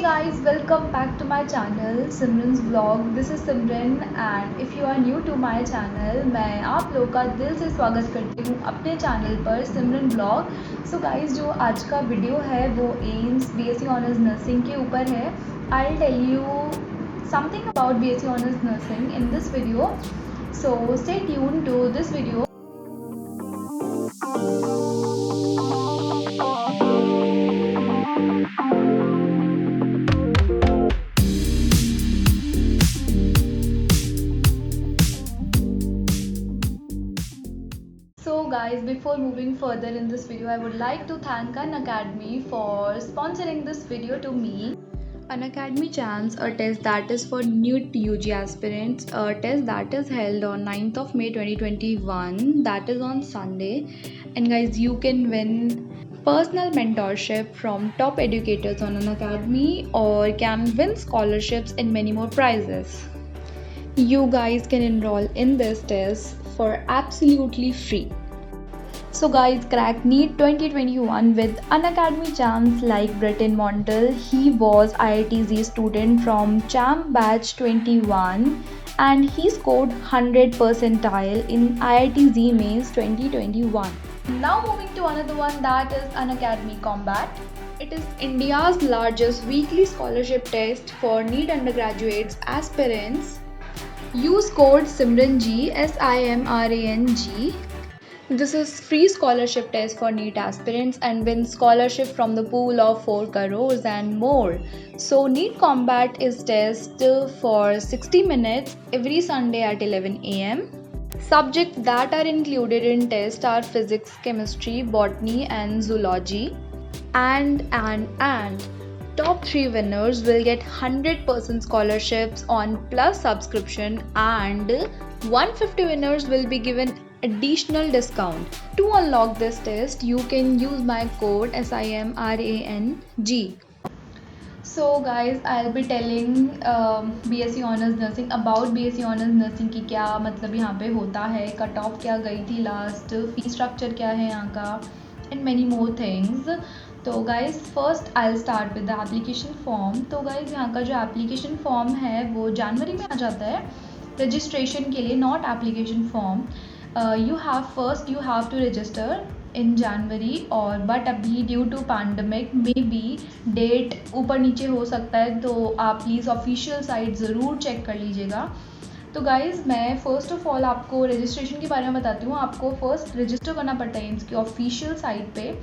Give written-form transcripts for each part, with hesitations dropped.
guys, welcome back to my channel Simran's vlog. This is Simran and if you are new to my channel, मैं आप लोगों का दिल से स्वागत करती हूँ अपने चैनल पर सिमरन ब्लॉग। सो गाइस, जो आज का वीडियो है वो एम्स बीएससी ऑनर्स नर्सिंग के ऊपर है। I will tell you something about BSc honours nursing in this video, so stay tune to this video. So guys, before moving further in this video, I would like to thank Unacademy for sponsoring this video to me. Unacademy Chance, a test that is for new UG aspirants, a test that is held on 9th of May 2021, that is on Sunday. And guys, you can win personal mentorship from top educators on Unacademy or can win scholarships and many more prizes. You guys can enroll in this test for absolutely free. So guys, crack NEET 2021 with Unacademy Chance like Britain Montel. He was IITZ student from CHAM batch 21 and he scored 100 percentile in IITZ Mains 2021. Now moving to another one, that is Unacademy Combat. It is India's largest weekly scholarship test for NEET undergraduates aspirants. Use code SIMRANG SIMRANG. This is free scholarship test for NEET aspirants and win scholarship from the pool of 4 crores and more. So NEET Combat is test for 60 minutes every Sunday at 11 am. Subjects that are included in test are physics, chemistry, botany and zoology. And top 3 winners will get 100% scholarships on Plus subscription and 150 winners will be given additional discount. To unlock this test, you can use my code SIMRANG. So guys, I'll be telling BSc Honors Nursing about BSc Honors Nursing की क्या मतलब यहाँ पे होता है, cut off क्या गई थी लास्ट, फी स्ट्रक्चर क्या है यहाँ का and many more things. तो guys first I will start with the application form. तो गाइज यहाँ का जो एप्लीकेशन फॉर्म है वो जनवरी में आ जाता है रजिस्ट्रेशन के लिए, not application form. You have to register in January और बट अभी due to pandemic maybe date ऊपर नीचे हो सकता है, तो आप प्लीज़ ऑफिशियल साइट ज़रूर चेक कर लीजिएगा. तो गाइज़ मैं फ़र्स्ट ऑफ ऑल आपको रजिस्ट्रेशन के बारे में बताती हूँ. आपको फर्स्ट रजिस्टर करना पड़ता है इसकी ऑफिशियल साइट पे.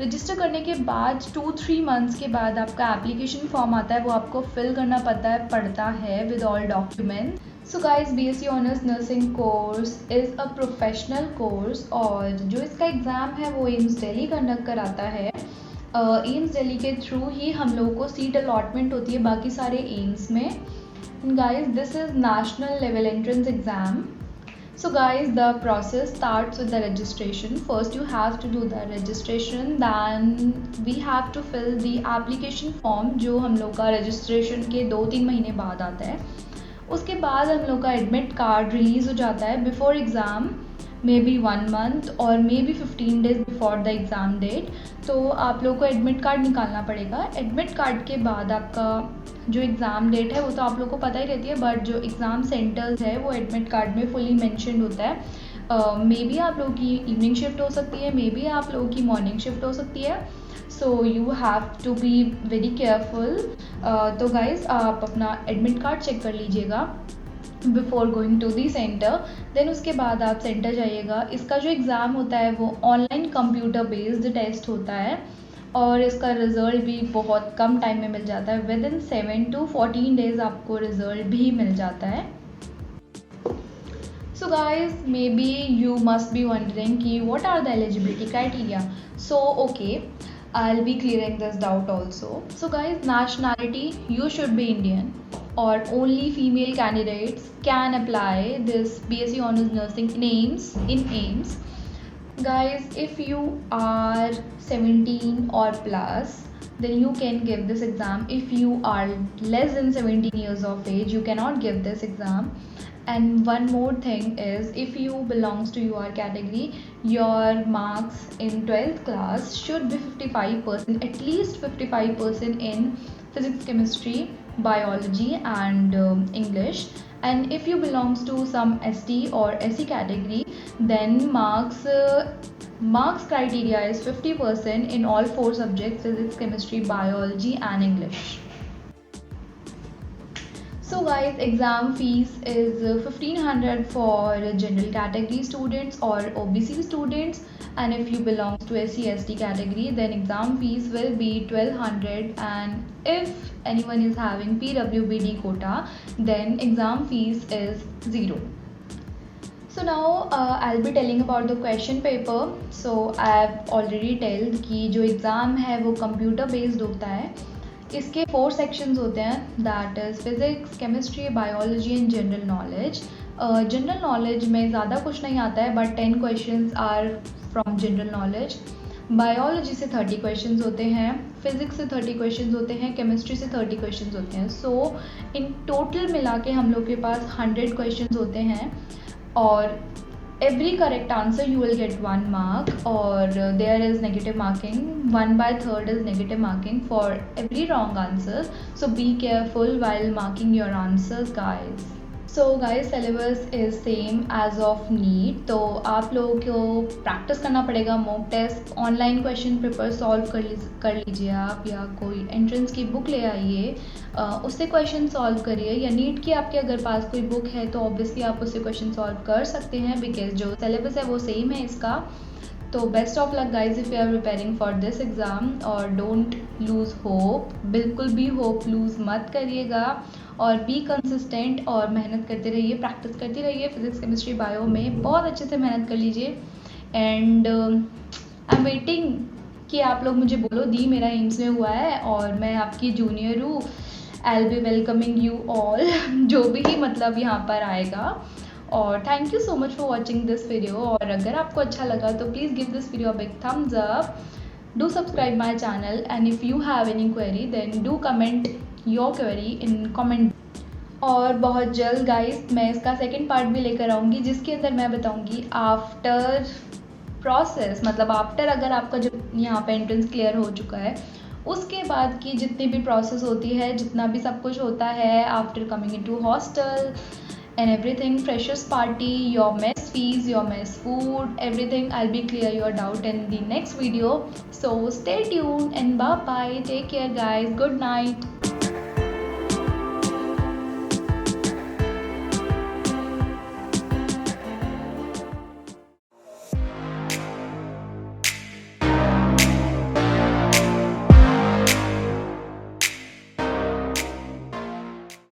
रजिस्टर करने के बाद 2-3 मंथ्स के बाद आपका एप्लीकेशन फॉर्म आता है, वो आपको फिल करना पड़ता है with all document. So guys, BSc honours nursing course is a professional course और जो इसका एग्ज़ाम है वो एम्स दिल्ली कंडक्ट कराता है. एम्स दिल्ली के थ्रू ही हम लोगों को सीट अलॉटमेंट होती है बाकी सारे एम्स में. Guys, this is national level entrance exam. So guys, the process starts with the registration. First you have to do the registration, then we have to fill the application form जो हम लोग का registration के 2-3 महीने बाद आता है. उसके बाद हम लोग का एडमिट कार्ड रिलीज़ हो जाता है before exam, maybe 1 month और maybe 15 days before the exam date. तो आप लोग को एडमिट कार्ड निकालना पड़ेगा. एडमिट कार्ड के बाद आपका जो एग्ज़ाम डेट है वो तो आप लोग को पता ही रहती है, बट जो एग्ज़ाम सेंटर्स है वो एडमिट कार्ड में फुली मेंशन होता है. मे बी आप लोगों की इवनिंग शिफ्ट हो सकती है, मे बी आप लोगों की मॉर्निंग शिफ्ट हो सकती है. So you have to be very careful. तो गाइज़ आप अपना एडमिट कार्ड चेक कर लीजिएगा before going to the centre. Then उसके बाद आप सेंटर जाइएगा. इसका जो एग्ज़ाम होता है वो ऑनलाइन कंप्यूटर बेस्ड टेस्ट होता है और इसका रिज़ल्ट भी बहुत कम टाइम में मिल जाता है. विद इन 7 to 14 डेज आपको रिज़ल्ट भी मिल जाता है. So guys, maybe you must be wondering कि what are the eligibility criteria. So okay, I'll be clearing this doubt also. So guys, nationality, you should be Indian or only female candidates can apply this BSc Honors Nursing in AIMS. Guys, if you are 17 or plus, then you can give this exam. If you are less than 17 years of age, you cannot give this exam. And one more thing is, if you belongs to your category, your marks in 12th class should be 55%, at least 55% in physics, chemistry, biology, and English. And if you belongs to some ST or SC category, then marks criteria is 50% in all four subjects: physics, chemistry, biology, and English. So guys, exam fees is 1500 for general category students or OBC students, and if you belong to SC ST category, then exam fees will be 1200, and if anyone is having PWBD quota, then exam fees is 0. So now I'll be telling about the question paper. So I've already told कि जो exam है वो computer based होता है. इसके 4 sections होते हैं, that is physics, chemistry, biology and general knowledge. General knowledge में ज़्यादा कुछ नहीं आता है, but 10 questions are from general knowledge. Biology से 30 क्वेश्चंस होते हैं, फिज़िक्स से 30 क्वेश्चंस होते हैं, केमिस्ट्री से 30 क्वेश्चंस होते हैं. सो इन टोटल मिला के हम लोग के पास 100 क्वेश्चंस होते हैं, और every correct answer you will get 1 mark, or there is negative marking. 1/3 is negative marking for every wrong answer, so be careful while marking your answers guys. So guys, syllabus is same as of NEET. तो आप लोगों को practice करना पड़ेगा. Mock test, online question paper solve कर लीजिए आप, या कोई एंट्रेंस की बुक ले आइए, उससे क्वेश्चन सॉल्व करिए. या नीट की आपके अगर पास कोई बुक है तो ऑब्वियसली आप उससे क्वेश्चन सॉल्व कर सकते हैं, बिकॉज जो सिलेबस है वो सेम है इसका. तो best of luck guys if you are preparing for this exam, और डोंट लूज़ होप. बिल्कुल भी होप लूज़ मत करिएगा, और बी कंसिस्टेंट और मेहनत करते रहिए, प्रैक्टिस करते रहिए. फिजिक्स, केमिस्ट्री, बायो में बहुत अच्छे से मेहनत कर लीजिए. एंड आई एम वेटिंग कि आप लोग मुझे बोलो दी मेरा एम्स में हुआ है और मैं आपकी जूनियर हूँ. I will be welcoming you all जो भी मतलब यहाँ पर आएगा. और thank you so much for watching this video. और अगर आपको अच्छा लगा तो please give this video a big thumbs up. Do subscribe my channel, and if you have any query then do comment your query in comment. और बहुत जल्द guys मैं इसका सेकंड पार्ट भी लेकर आऊँगी, जिसके अंदर मैं बताऊँगी आफ्टर प्रोसेस, मतलब आफ्टर अगर आपका जब यहाँ पे एंट्रेंस क्लियर हो चुका है उसके बाद की जितनी भी प्रोसेस होती है, जितना भी सब कुछ होता है after coming into hostel and everything, freshers party, your mess fees, your mess food, everything. I'll be clear your doubt in the next video. So stay tuned and bye bye. Take care guys. Good night.